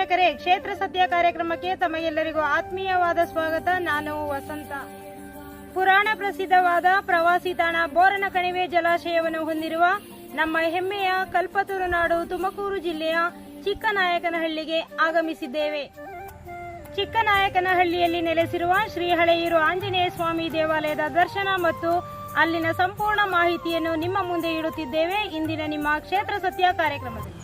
ವೀಕ್ಷಕರೇ, ಕ್ಷೇತ್ರ ಸತ್ಯ ಕಾರ್ಯಕ್ರಮಕ್ಕೆ ತಮಗೆಲ್ಲರಿಗೂ ಆತ್ಮೀಯವಾದ ಸ್ವಾಗತ. ನಾನು ವಸಂತ. ಪುರಾಣ ಪ್ರಸಿದ್ಧವಾದ ಪ್ರವಾಸಿ ತಾಣ ಬೋರನ ಕಣಿವೆ ಜಲಾಶಯವನ್ನು ಹೊಂದಿರುವ ನಮ್ಮ ಹೆಮ್ಮೆಯ ಕಲ್ಪತರು ನಾಡು ತುಮಕೂರು ಜಿಲ್ಲೆಯ ಚಿಕ್ಕನಾಯಕನಹಳ್ಳಿಗೆ ಆಗಮಿಸಿದ್ದೇವೆ. ಚಿಕ್ಕನಾಯಕನಹಳ್ಳಿಯಲ್ಲಿ ನೆಲೆಸಿರುವ ಶ್ರೀ ಹಳೆಯೂರು ಆಂಜನೇಯ ಸ್ವಾಮಿ ದೇವಾಲಯದ ದರ್ಶನ ಮತ್ತು ಅಲ್ಲಿನ ಸಂಪೂರ್ಣ ಮಾಹಿತಿಯನ್ನು ನಿಮ್ಮ ಮುಂದೆ ಇಡುತ್ತಿದ್ದೇವೆ ಇಂದಿನ ನಿಮ್ಮ ಕ್ಷೇತ್ರ ಸತ್ಯ ಕಾರ್ಯಕ್ರಮದಲ್ಲಿ.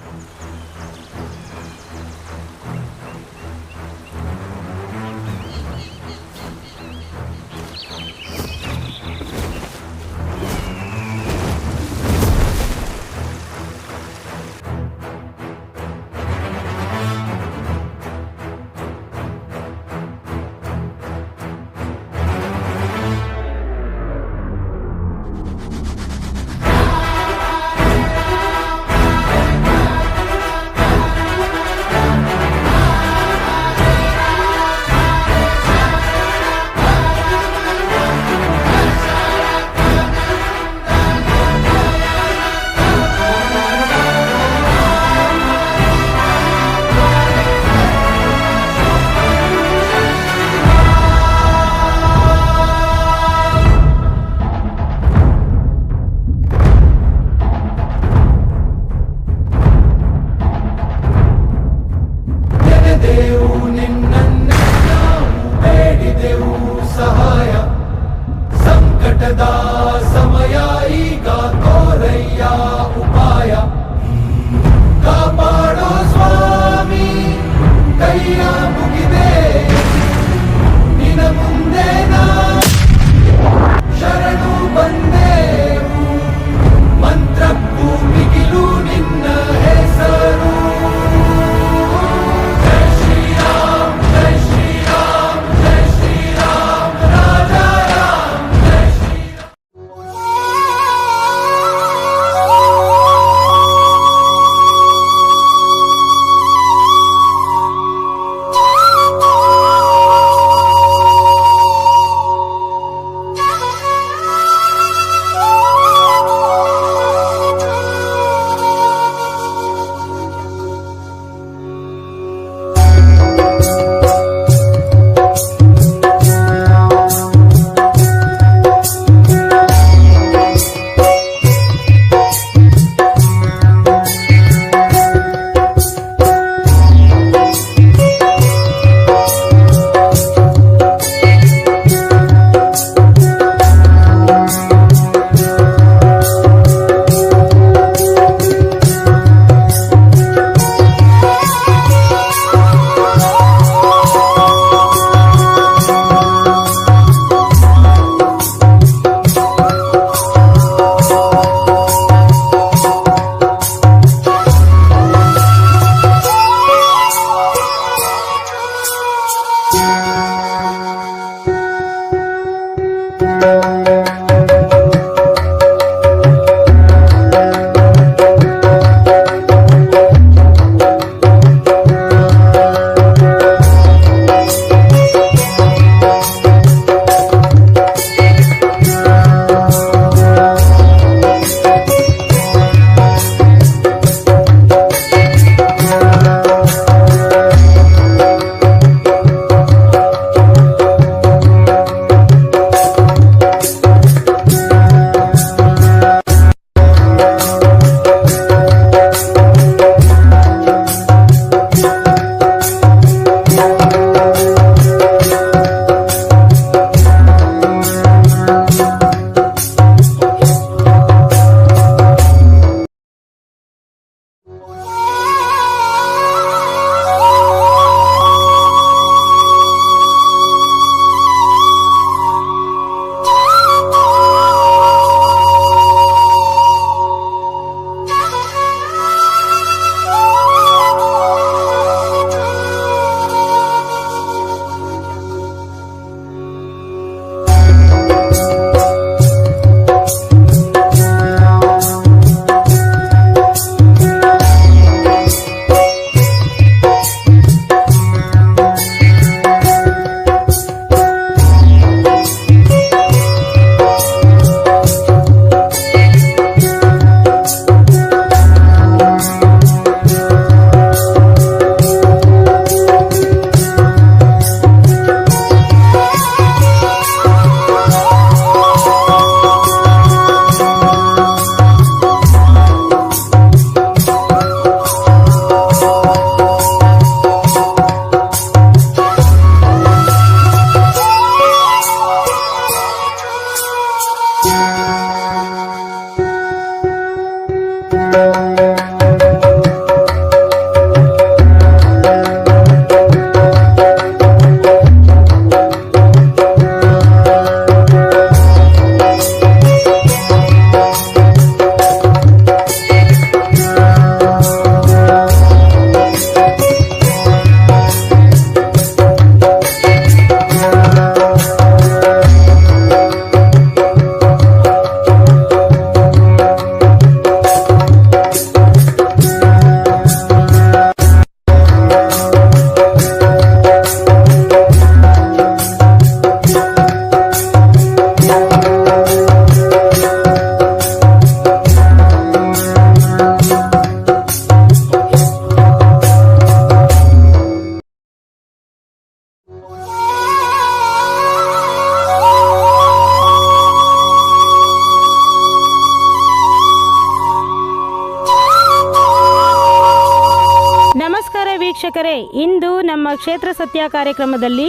ವೀಕ್ಷಕರೇ, ಇಂದು ನಮ್ಮ ಕ್ಷೇತ್ರ ಸತ್ಯ ಕಾರ್ಯಕ್ರಮದಲ್ಲಿ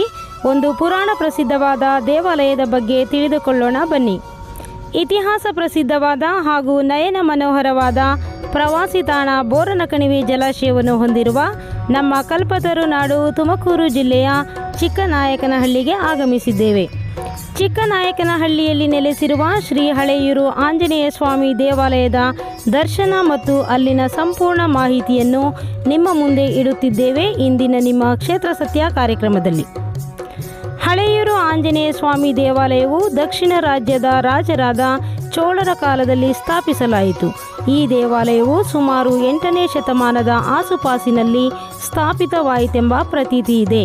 ಒಂದು ಪುರಾಣ ಪ್ರಸಿದ್ಧವಾದ ದೇವಾಲಯದ ಬಗ್ಗೆ ತಿಳಿದುಕೊಳ್ಳೋಣ ಬನ್ನಿ. ಇತಿಹಾಸ ಪ್ರಸಿದ್ಧವಾದ ಹಾಗೂ ನಯನ ಮನೋಹರವಾದ ಪ್ರವಾಸಿ ತಾಣ ಬೋರನಕಣಿವೆ ಜಲಾಶಯವನ್ನು ಹೊಂದಿರುವ ನಮ್ಮ ಕಲ್ಪತರು ನಾಡು ತುಮಕೂರು ಜಿಲ್ಲೆಯ ಚಿಕ್ಕನಾಯಕನಹಳ್ಳಿಗೆ ಆಗಮಿಸಿದ್ದೇವೆ. ಚಿಕ್ಕನಾಯಕನಹಳ್ಳಿಯಲ್ಲಿ ನೆಲೆಸಿರುವ ಶ್ರೀ ಹಳೆಯೂರು ಆಂಜನೇಯ ಸ್ವಾಮಿ ದೇವಾಲಯದ ದರ್ಶನ ಮತ್ತು ಅಲ್ಲಿನ ಸಂಪೂರ್ಣ ಮಾಹಿತಿಯನ್ನು ನಿಮ್ಮ ಮುಂದೆ ಇಡುತ್ತಿದ್ದೇವೆ ಇಂದಿನ ನಿಮ್ಮ ಕ್ಷೇತ್ರ ಸತ್ಯ ಕಾರ್ಯಕ್ರಮದಲ್ಲಿ. ಹಳೆಯೂರು ಆಂಜನೇಯ ಸ್ವಾಮಿ ದೇವಾಲಯವು ದಕ್ಷಿಣ ರಾಜ್ಯದ ರಾಜರಾದ ಚೋಳರ ಕಾಲದಲ್ಲಿ ಸ್ಥಾಪಿಸಲಾಯಿತು. ಈ ದೇವಾಲಯವು ಸುಮಾರು 8ನೇ ಶತಮಾನದ ಆಸುಪಾಸಿನಲ್ಲಿ ಸ್ಥಾಪಿತವಾಯಿತೆಂಬ ಪ್ರತೀತಿ ಇದೆ.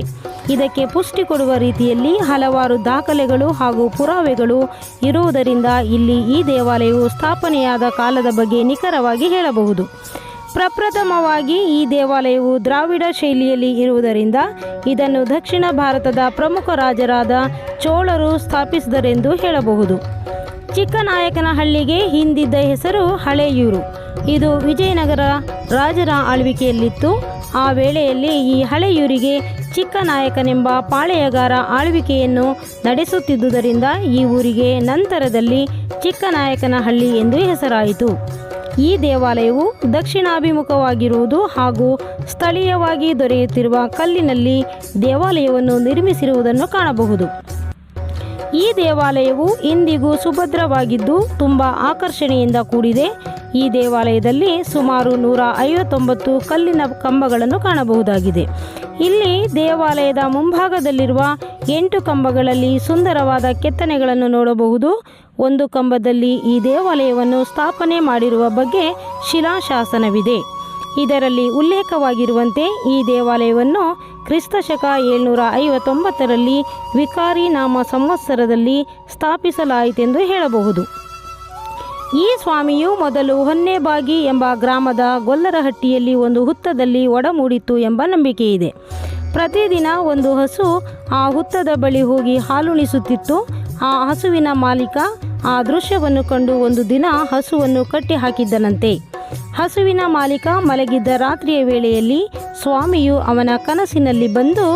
ಇದಕ್ಕೆ ಪುಷ್ಟಿ ಕೊಡುವ ರೀತಿಯಲ್ಲಿ ಹಲವಾರು ದಾಖಲೆಗಳು ಹಾಗೂ ಪುರಾವೆಗಳು ಇರುವುದರಿಂದ ಇಲ್ಲಿ ಈ ದೇವಾಲಯವು ಸ್ಥಾಪನೆಯಾದ ಕಾಲದ ಬಗ್ಗೆ ನಿಖರವಾಗಿ ಹೇಳಬಹುದು. ಪ್ರಪ್ರಥಮವಾಗಿ ಈ ದೇವಾಲಯವು ದ್ರಾವಿಡ ಶೈಲಿಯಲ್ಲಿ ಇರುವುದರಿಂದ ಇದನ್ನು ದಕ್ಷಿಣ ಭಾರತದ ಪ್ರಮುಖ ರಾಜರಾದ ಚೋಳರು ಸ್ಥಾಪಿಸಿದರೆಂದು ಹೇಳಬಹುದು. ಚಿಕ್ಕನಾಯಕನಹಳ್ಳಿಗೆ ಹಿಂದಿದ್ದ ಹೆಸರು ಹಳೆಯೂರು. ಇದು ವಿಜಯನಗರ ರಾಜರ ಆಳ್ವಿಕೆಯಲ್ಲಿತ್ತು. ಆ ವೇಳೆಯಲ್ಲಿ ಈ ಹಳೆಯೂರಿಗೆ ಚಿಕ್ಕನಾಯಕನೆಂಬ ಪಾಳೆಯಗಾರ ಆಳ್ವಿಕೆಯನ್ನು ನಡೆಸುತ್ತಿದ್ದುದರಿಂದ ಈ ಊರಿಗೆ ನಂತರದಲ್ಲಿ ಚಿಕ್ಕನಾಯಕನಹಳ್ಳಿ ಎಂದು ಹೆಸರಾಯಿತು. ಈ ದೇವಾಲಯವು ದಕ್ಷಿಣಾಭಿಮುಖವಾಗಿರುವುದು ಹಾಗೂ ಸ್ಥಳೀಯವಾಗಿ ದೊರೆಯುತ್ತಿರುವ ಕಲ್ಲಿನಲ್ಲಿ ದೇವಾಲಯವನ್ನು ನಿರ್ಮಿಸಿರುವುದನ್ನು ಕಾಣಬಹುದು. ಈ ದೇವಾಲಯವು ಇಂದಿಗೂ ಸುಭದ್ರವಾಗಿದ್ದು ತುಂಬ ಆಕರ್ಷಣೆಯಿಂದ ಕೂಡಿದೆ. ಈ ದೇವಾಲಯದಲ್ಲಿ ಸುಮಾರು 159 ಕಲ್ಲಿನ ಕಂಬಗಳನ್ನು ಕಾಣಬಹುದಾಗಿದೆ. ಇಲ್ಲಿ ದೇವಾಲಯದ ಮುಂಭಾಗದಲ್ಲಿರುವ 8 ಕಂಬಗಳಲ್ಲಿ ಸುಂದರವಾದ ಕೆತ್ತನೆಗಳನ್ನು ನೋಡಬಹುದು. ಒಂದು ಕಂಬದಲ್ಲಿ ಈ ದೇವಾಲಯವನ್ನು ಸ್ಥಾಪನೆ ಮಾಡಿರುವ ಬಗ್ಗೆ ಶಿಲಾಶಾಸನವಿದೆ. ಇದರಲ್ಲಿ ಉಲ್ಲೇಖವಾಗಿರುವಂತೆ ಈ ದೇವಾಲಯವನ್ನು ಕ್ರಿಸ್ತಶಕ 759ರಲ್ಲಿ ವಿಕಾರಿ ನಾಮ ಸಂವತ್ಸರದಲ್ಲಿ ಸ್ಥಾಪಿಸಲಾಯಿತೆಂದು ಹೇಳಬಹುದು. ಈ ಸ್ವಾಮಿಯು ಮೊದಲು ಹೊನ್ನೆಬಾಗಿ ಎಂಬ ಗ್ರಾಮದ ಗೊಲ್ಲರಹಟ್ಟಿಯಲ್ಲಿ ಒಂದು ಹುತ್ತದಲ್ಲಿ ಒಡಮೂಡಿತ್ತು ಎಂಬ ನಂಬಿಕೆ ಇದೆ. ಪ್ರತಿದಿನ ಒಂದು ಹಸು ಆ ಹುತ್ತದ ಬಳಿ ಹೋಗಿ ಹಾಲುಣಿಸುತ್ತಿತ್ತು. ಆ ಹಸುವಿನ ಮಾಲೀಕ ಆ ದೃಶ್ಯವನ್ನು ಕಂಡು ಒಂದು ದಿನ ಹಸುವನ್ನು ಕಟ್ಟಿ ಹಾಕಿದ್ದನಂತೆ. ಹಸುವಿನ ಮಾಲೀಕ ಮಲಗಿದ್ದ ರಾತ್ರಿಯ ವೇಳೆಯಲ್ಲಿ ಸ್ವಾಮಿಯು ಅವನ ಕನಸಿನಲ್ಲಿ ಬಂದು,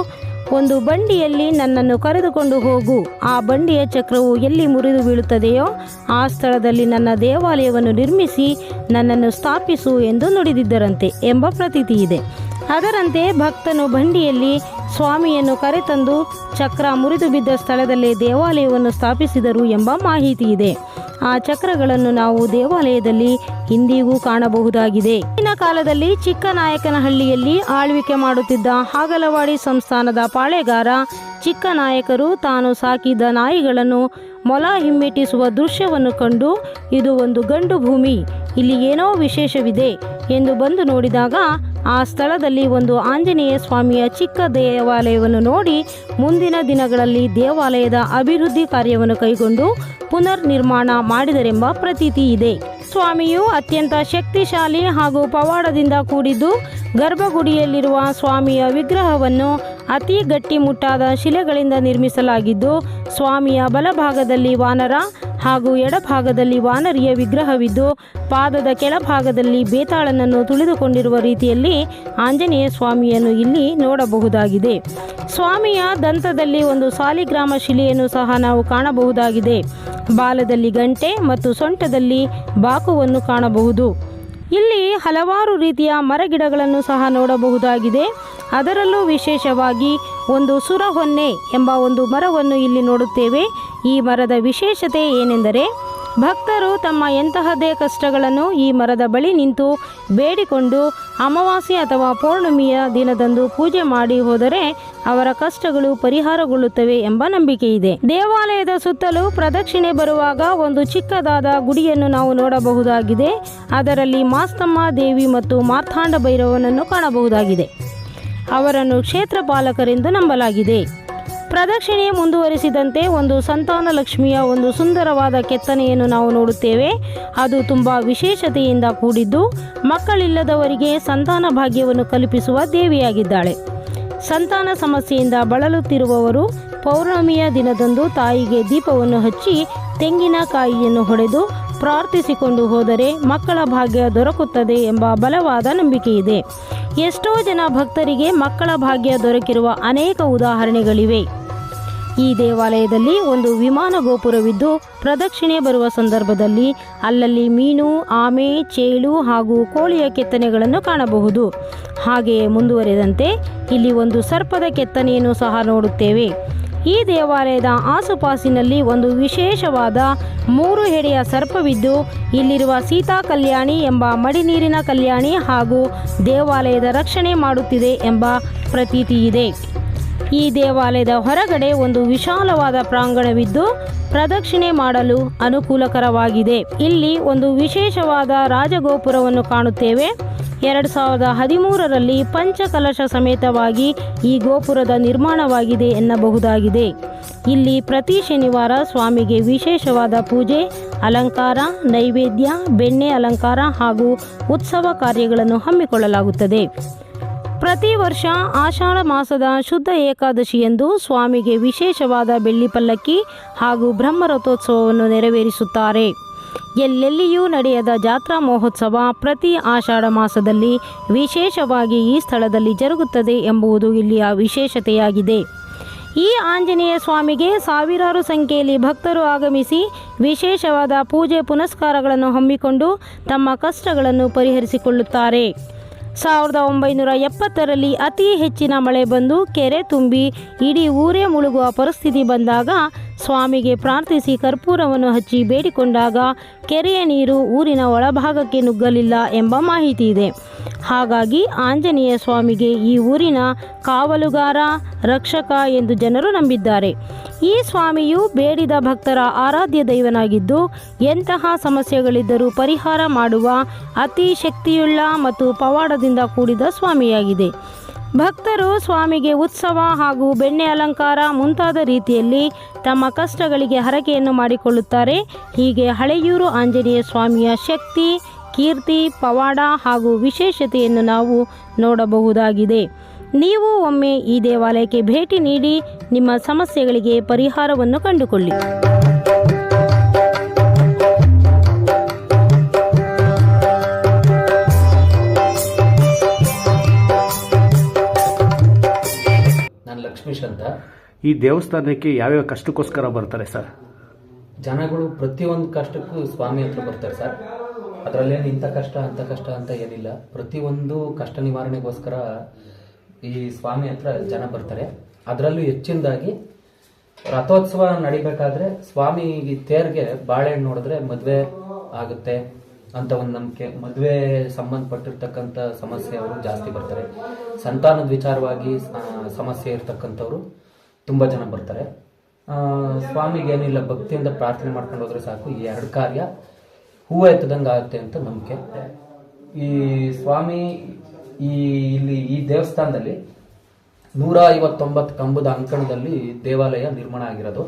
ಒಂದು ಬಂಡಿಯಲ್ಲಿ ನನ್ನನ್ನು ಕರೆದುಕೊಂಡು ಹೋಗು. ಆ ಬಂಡಿಯ ಚಕ್ರವು ಎಲ್ಲಿ ಮುರಿದು ಬೀಳುತ್ತದೆಯೋ ಆ ಸ್ಥಳದಲ್ಲಿ ನನ್ನ ದೇವಾಲಯವನ್ನು ನಿರ್ಮಿಸಿ ನನ್ನನ್ನು ಸ್ಥಾಪಿಸು ಎಂದು ನುಡಿದಿದ್ದರಂತೆ ಎಂಬ ಪ್ರತೀತಿ ಇದೆ. ಅದರಂತೆ ಭಕ್ತನು ಬಂಡಿಯಲ್ಲಿ ಸ್ವಾಮಿಯನ್ನು ಕರೆತಂದು ಚಕ್ರ ಮುರಿದು ಬಿದ್ದ ಸ್ಥಳದಲ್ಲೇ ದೇವಾಲಯವನ್ನು ಸ್ಥಾಪಿಸಿದರು ಎಂಬ ಮಾಹಿತಿ ಇದೆ. ಆ ಚಕ್ರಗಳನ್ನು ನಾವು ದೇವಾಲಯದಲ್ಲಿ ಇಂದಿಗೂ ಕಾಣಬಹುದಾಗಿದೆ. ಹಿಂದಿನ ಕಾಲದಲ್ಲಿ ಚಿಕ್ಕನಾಯಕನಹಳ್ಳಿಯಲ್ಲಿ ಆಳ್ವಿಕೆ ಮಾಡುತ್ತಿದ್ದ ಹಾಗಲವಾಡಿ ಸಂಸ್ಥಾನದ ಪಾಳೆಗಾರ ಚಿಕ್ಕನಾಯಕರು ತಾನು ಸಾಕಿದ್ದ ನಾಯಿಗಳನ್ನು ಮೊಲ ಹಿಮ್ಮೆಟ್ಟಿಸುವ ದೃಶ್ಯವನ್ನು ಕಂಡು, ಇದು ಒಂದು ಗಂಡು ಭೂಮಿ, ಇಲ್ಲಿ ಏನೋ ವಿಶೇಷವಿದೆ ಎಂದು ಬಂದು ನೋಡಿದಾಗ ಆ ಸ್ಥಳದಲ್ಲಿ ಒಂದು ಆಂಜನೇಯ ಸ್ವಾಮಿಯ ಚಿಕ್ಕ ದೇವಾಲಯವನ್ನು ನೋಡಿ ಮುಂದಿನ ದಿನಗಳಲ್ಲಿ ದೇವಾಲಯದ ಅಭಿವೃದ್ಧಿ ಕಾರ್ಯವನ್ನು ಕೈಗೊಂಡು ಪುನರ್ ನಿರ್ಮಾಣ ಮಾಡಿದರೆಂಬ ಪ್ರತೀತಿ ಇದೆ. ಸ್ವಾಮಿಯು ಅತ್ಯಂತ ಶಕ್ತಿಶಾಲಿ ಹಾಗೂ ಪವಾಡದಿಂದ ಕೂಡಿದ್ದು, ಗರ್ಭಗುಡಿಯಲ್ಲಿರುವ ಸ್ವಾಮಿಯ ವಿಗ್ರಹವನ್ನು ಅತಿ ಗಟ್ಟಿಮುಟ್ಟಾದ ಶಿಲೆಗಳಿಂದ ನಿರ್ಮಿಸಲಾಗಿದ್ದು, ಸ್ವಾಮಿಯ ಬಲಭಾಗದಲ್ಲಿ ವಾನರ ಹಾಗೂ ಎಡಭಾಗದಲ್ಲಿ ವಾನರಿಯ ವಿಗ್ರಹವಿದ್ದು, ಪಾದದ ಕೆಳಭಾಗದಲ್ಲಿ ಬೇತಾಳನನ್ನು ತುಳಿದುಕೊಂಡಿರುವ ರೀತಿಯಲ್ಲಿ ಆಂಜನೇಯ ಸ್ವಾಮಿಯನ್ನು ಇಲ್ಲಿ ನೋಡಬಹುದಾಗಿದೆ. ಸ್ವಾಮಿಯ ದಂತದಲ್ಲಿ ಒಂದು ಸಾಲಿಗ್ರಾಮ ಶಿಲೆಯನ್ನು ಸಹ ನಾವು ಕಾಣಬಹುದಾಗಿದೆ. ಬಾಲದಲ್ಲಿ ಗಂಟೆ ಮತ್ತು ಸೊಂಟದಲ್ಲಿ ಬಾಕುವನ್ನು ಕಾಣಬಹುದು. ಇಲ್ಲಿ ಹಲವಾರು ರೀತಿಯ ಮರಗಿಡಗಳನ್ನು ಸಹ ನೋಡಬಹುದಾಗಿದೆ. ಅದರಲ್ಲೂ ವಿಶೇಷವಾಗಿ ಒಂದು ಸುರಹೊನ್ನೆ ಎಂಬ ಒಂದು ಮರವನ್ನು ಇಲ್ಲಿ ನೋಡುತ್ತೇವೆ. ಈ ಮರದ ವಿಶೇಷತೆ ಏನೆಂದರೆ, ಭಕ್ತರು ತಮ್ಮ ಎಂತಹದ್ದೇ ಕಷ್ಟಗಳನ್ನು ಈ ಮರದ ಬಳಿ ನಿಂತು ಬೇಡಿಕೊಂಡು ಅಮಾವಾಸ್ಯೆ ಅಥವಾ ಪೌರ್ಣಮಿಯ ದಿನದಂದು ಪೂಜೆ ಮಾಡಿ ಹೋದರೆ ಅವರ ಕಷ್ಟಗಳು ಪರಿಹಾರಗೊಳ್ಳುತ್ತವೆ ಎಂಬ ನಂಬಿಕೆ ಇದೆ. ದೇವಾಲಯದ ಸುತ್ತಲೂ ಪ್ರದಕ್ಷಿಣೆ ಬರುವಾಗ ಒಂದು ಚಿಕ್ಕದಾದ ಗುಡಿಯನ್ನು ನಾವು ನೋಡಬಹುದಾಗಿದೆ. ಅದರಲ್ಲಿ ಮಾಸ್ತಮ್ಮ ದೇವಿ ಮತ್ತು ಮಾರ್ಥಾಂಡ ಭೈರವನನ್ನು ಕಾಣಬಹುದಾಗಿದೆ. ಅವರನ್ನು ಕ್ಷೇತ್ರ ಪಾಲಕರೆಂದು ನಂಬಲಾಗಿದೆ. ಪ್ರದಕ್ಷಿಣೆ ಮುಂದುವರಿಸಿದಂತೆ ಒಂದು ಸಂತಾನ ಲಕ್ಷ್ಮಿಯ ಒಂದು ಸುಂದರವಾದ ಕೆತ್ತನೆಯನ್ನು ನಾವು ನೋಡುತ್ತೇವೆ. ಅದು ತುಂಬ ವಿಶೇಷತೆಯಿಂದ ಕೂಡಿದ್ದು ಮಕ್ಕಳಿಲ್ಲದವರಿಗೆ ಸಂತಾನ ಭಾಗ್ಯವನ್ನು ಕಲ್ಪಿಸುವ ದೇವಿಯಾಗಿದ್ದಾಳೆ. ಸಂತಾನ ಸಮಸ್ಯೆಯಿಂದ ಬಳಲುತ್ತಿರುವವರು ಪೌರ್ಣಮಿಯ ದಿನದಂದು ತಾಯಿಗೆ ದೀಪವನ್ನು ಹಚ್ಚಿ ತೆಂಗಿನಕಾಯಿಯನ್ನು ಹೊಡೆದು ಪ್ರಾರ್ಥಿಸಿಕೊಂಡು ಹೋದರೆ ಮಕ್ಕಳ ಭಾಗ್ಯ ದೊರಕುತ್ತದೆ ಎಂಬ ಬಲವಾದ ನಂಬಿಕೆ ಇದೆ. ಎಷ್ಟೋ ಜನ ಭಕ್ತರಿಗೆ ಮಕ್ಕಳ ಭಾಗ್ಯ ದೊರಕಿರುವ ಅನೇಕ ಉದಾಹರಣೆಗಳಿವೆ. ಈ ದೇವಾಲಯದಲ್ಲಿ ಒಂದು ವಿಮಾನ ಗೋಪುರವಿದ್ದು ಪ್ರದಕ್ಷಿಣೆ ಬರುವ ಸಂದರ್ಭದಲ್ಲಿ ಅಲ್ಲಲ್ಲಿ ಮೀನು, ಆಮೆ, ಚೇಳು ಹಾಗೂ ಕೋಳಿಯ ಕೆತ್ತನೆಗಳನ್ನು ಕಾಣಬಹುದು. ಹಾಗೆಯೇ ಮುಂದುವರೆದಂತೆ ಇಲ್ಲಿ ಒಂದು ಸರ್ಪದ ಕೆತ್ತನೆಯನ್ನು ಸಹ ನೋಡುತ್ತೇವೆ. ಈ ದೇವಾಲಯದ ಆಸುಪಾಸಿನಲ್ಲಿ ಒಂದು ವಿಶೇಷವಾದ 3 ಹೆಡೆಯ ಸರ್ಪವಿದ್ದು ಇಲ್ಲಿರುವ ಸೀತಾ ಕಲ್ಯಾಣಿ ಎಂಬ ಮಡಿನೀರಿನ ಕಲ್ಯಾಣಿ ಹಾಗೂ ದೇವಾಲಯದ ರಕ್ಷಣೆ ಮಾಡುತ್ತಿದೆ ಎಂಬ ಪ್ರತೀತಿ ಇದೆ. ಈ ದೇವಾಲಯದ ಹೊರಗಡೆ ಒಂದು ವಿಶಾಲವಾದ ಪ್ರಾಂಗಣವಿದ್ದು ಪ್ರದಕ್ಷಿಣೆ ಮಾಡಲು ಅನುಕೂಲಕರವಾಗಿದೆ. ಇಲ್ಲಿ ಒಂದು ವಿಶೇಷವಾದ ರಾಜಗೋಪುರವನ್ನು ಕಾಣುತ್ತೇವೆ. 2013ರಲ್ಲಿ ಪಂಚಕಲಶ ಸಮೇತವಾಗಿ ಈ ಗೋಪುರದ ನಿರ್ಮಾಣವಾಗಿದೆ ಎನ್ನಬಹುದಾಗಿದೆ. ಇಲ್ಲಿ ಪ್ರತಿ ಶನಿವಾರ ಸ್ವಾಮಿಗೆ ವಿಶೇಷವಾದ ಪೂಜೆ, ಅಲಂಕಾರ, ನೈವೇದ್ಯ, ಬೆಣ್ಣೆ ಅಲಂಕಾರ ಹಾಗೂ ಉತ್ಸವ ಕಾರ್ಯಗಳನ್ನು ಹಮ್ಮಿಕೊಳ್ಳಲಾಗುತ್ತದೆ. ಪ್ರತಿ ವರ್ಷ ಆಷಾಢ ಮಾಸದ ಶುದ್ಧ ಏಕಾದಶಿಯಂದು ಸ್ವಾಮಿಗೆ ವಿಶೇಷವಾದ ಬೆಳ್ಳಿ ಪಲ್ಲಕ್ಕಿ ಹಾಗೂ ಬ್ರಹ್ಮರಥೋತ್ಸವವನ್ನು ನೆರವೇರಿಸುತ್ತಾರೆ. ಎಲ್ಲೆಲ್ಲಿಯೂ ನಡೆಯದ ಜಾತ್ರಾ ಮಹೋತ್ಸವ ಪ್ರತಿ ಆಷಾಢ ಮಾಸದಲ್ಲಿ ವಿಶೇಷವಾಗಿ ಈ ಸ್ಥಳದಲ್ಲಿ ಜರುಗುತ್ತದೆ ಎಂಬುದು ಇಲ್ಲಿಯ ವಿಶೇಷತೆಯಾಗಿದೆ. ಈ ಆಂಜನೇಯ ಸ್ವಾಮಿಗೆ ಸಾವಿರಾರು ಸಂಖ್ಯೆಯಲ್ಲಿ ಭಕ್ತರು ಆಗಮಿಸಿ ವಿಶೇಷವಾದ ಪೂಜೆ ಪುನಸ್ಕಾರಗಳನ್ನು ಹಮ್ಮಿಕೊಂಡು ತಮ್ಮ ಕಷ್ಟಗಳನ್ನು ಪರಿಹರಿಸಿಕೊಳ್ಳುತ್ತಾರೆ. 1970ರಲ್ಲಿ ಅತಿ ಹೆಚ್ಚಿನ ಮಳೆ ಬಂದು ಕೆರೆ ತುಂಬಿ ಇಡೀ ಊರೇ ಮುಳುಗುವ ಪರಿಸ್ಥಿತಿ ಬಂದಾಗ ಸ್ವಾಮಿಗೆ ಪ್ರಾರ್ಥಿಸಿ ಕರ್ಪೂರವನ್ನು ಹಚ್ಚಿ ಬೇಡಿಕೊಂಡಾಗ ಕೆರೆಯ ನೀರು ಊರಿನ ಒಳಭಾಗಕ್ಕೆ ನುಗ್ಗಲಿಲ್ಲ ಎಂಬ ಮಾಹಿತಿ ಇದೆ. ಹಾಗಾಗಿ ಆಂಜನೇಯ ಸ್ವಾಮಿಗೆ ಈ ಊರಿನ ಕಾವಲುಗಾರ, ರಕ್ಷಕ ಎಂದು ಜನರು ನಂಬಿದ್ದಾರೆ. ಈ ಸ್ವಾಮಿಯು ಬೇಡಿದ ಭಕ್ತರ ಆರಾಧ್ಯ ದೈವನಾಗಿದ್ದು ಎಂತಹ ಸಮಸ್ಯೆಗಳಿದ್ದರೂ ಪರಿಹಾರ ಮಾಡುವ ಅತಿ ಶಕ್ತಿಯುಳ್ಳ ಮತ್ತು ಪವಾಡದಿಂದ ಕೂಡಿದ ಸ್ವಾಮಿಯಾಗಿದೆ. ಭಕ್ತರು ಸ್ವಾಮಿಗೆ ಉತ್ಸವ ಹಾಗೂ ಬೆಣ್ಣೆ ಅಲಂಕಾರ ಮುಂತಾದ ರೀತಿಯಲ್ಲಿ ತಮ್ಮ ಕಷ್ಟಗಳಿಗೆ ಹರಕೆಯನ್ನು ಮಾಡಿಕೊಳ್ಳುತ್ತಾರೆ. ಹೀಗೆ ಹಳೆಯೂರು ಆಂಜನೇಯ ಸ್ವಾಮಿಯ ಶಕ್ತಿ, ಕೀರ್ತಿ, ಪವಾಡ ಹಾಗೂ ವಿಶೇಷತೆಯನ್ನು ನಾವು ನೋಡಬಹುದಾಗಿದೆ. ನೀವು ಒಮ್ಮೆ ಈ ದೇವಾಲಯಕ್ಕೆ ಭೇಟಿ ನೀಡಿ ನಿಮ್ಮ ಸಮಸ್ಯೆಗಳಿಗೆ ಪರಿಹಾರವನ್ನು ಕಂಡುಕೊಳ್ಳಿ. ನಾನು ಲಕ್ಷ್ಮೀಶ್ ಅಂತ. ಈ ದೇವಸ್ಥಾನಕ್ಕೆ ಯಾವ್ಯಾವ ಕಷ್ಟಕ್ಕೋಸ್ಕರ ಬರ್ತಾರೆ ಸರ್? ಜನಗಳು ಪ್ರತಿಯೊಂದು ಕಷ್ಟಕ್ಕೂ ಸ್ವಾಮಿ ಹತ್ರ ಬರ್ತಾರೆ ಸರ್. ಅದರಲ್ಲೇನು ಇಂಥ ಕಷ್ಟ ಅಂಥ ಕಷ್ಟ ಅಂತ ಏನಿಲ್ಲ. ಪ್ರತಿಯೊಂದು ಕಷ್ಟ ನಿವಾರಣೆಗೋಸ್ಕರ ಈ ಸ್ವಾಮಿ ಹತ್ರ ಜನ ಬರ್ತಾರೆ. ಅದರಲ್ಲೂ ಹೆಚ್ಚಿನದಾಗಿ ರಥೋತ್ಸವ ನಡಿಬೇಕಾದ್ರೆ ಸ್ವಾಮಿ ತೇರ್ಗೆ ಬಾಳೆಹಣ್ಣು ನೋಡಿದ್ರೆ ಮದುವೆ ಆಗುತ್ತೆ ಅಂತ ಒಂದು ನಂಬಿಕೆ. ಮದುವೆ ಸಂಬಂಧಪಟ್ಟಿರ್ತಕ್ಕಂಥ ಸಮಸ್ಯೆ ಅವರು ಜಾಸ್ತಿ ಬರ್ತಾರೆ. ಸಂತಾನದ ವಿಚಾರವಾಗಿ ಸಮಸ್ಯೆ ಇರ್ತಕ್ಕಂಥವ್ರು ತುಂಬ ಜನ ಬರ್ತಾರೆ. ಸ್ವಾಮಿಗೆ ಏನಿಲ್ಲ, ಭಕ್ತಿಯಿಂದ ಪ್ರಾರ್ಥನೆ ಮಾಡ್ಕೊಂಡು ಹೋದ್ರೆ ಸಾಕು, ಈ 2 ಕಾರ್ಯ ಹೂವು ಎತ್ತದಂಗೆ ಆಗುತ್ತೆ ಅಂತ ನಂಬಿಕೆ. ಈ ಸ್ವಾಮಿ ಇಲ್ಲಿ ಈ ದೇವಸ್ಥಾನದಲ್ಲಿ 159 ಕಂಬದ ಅಂಕಣದಲ್ಲಿ ದೇವಾಲಯ ನಿರ್ಮಾಣ ಆಗಿರೋದು.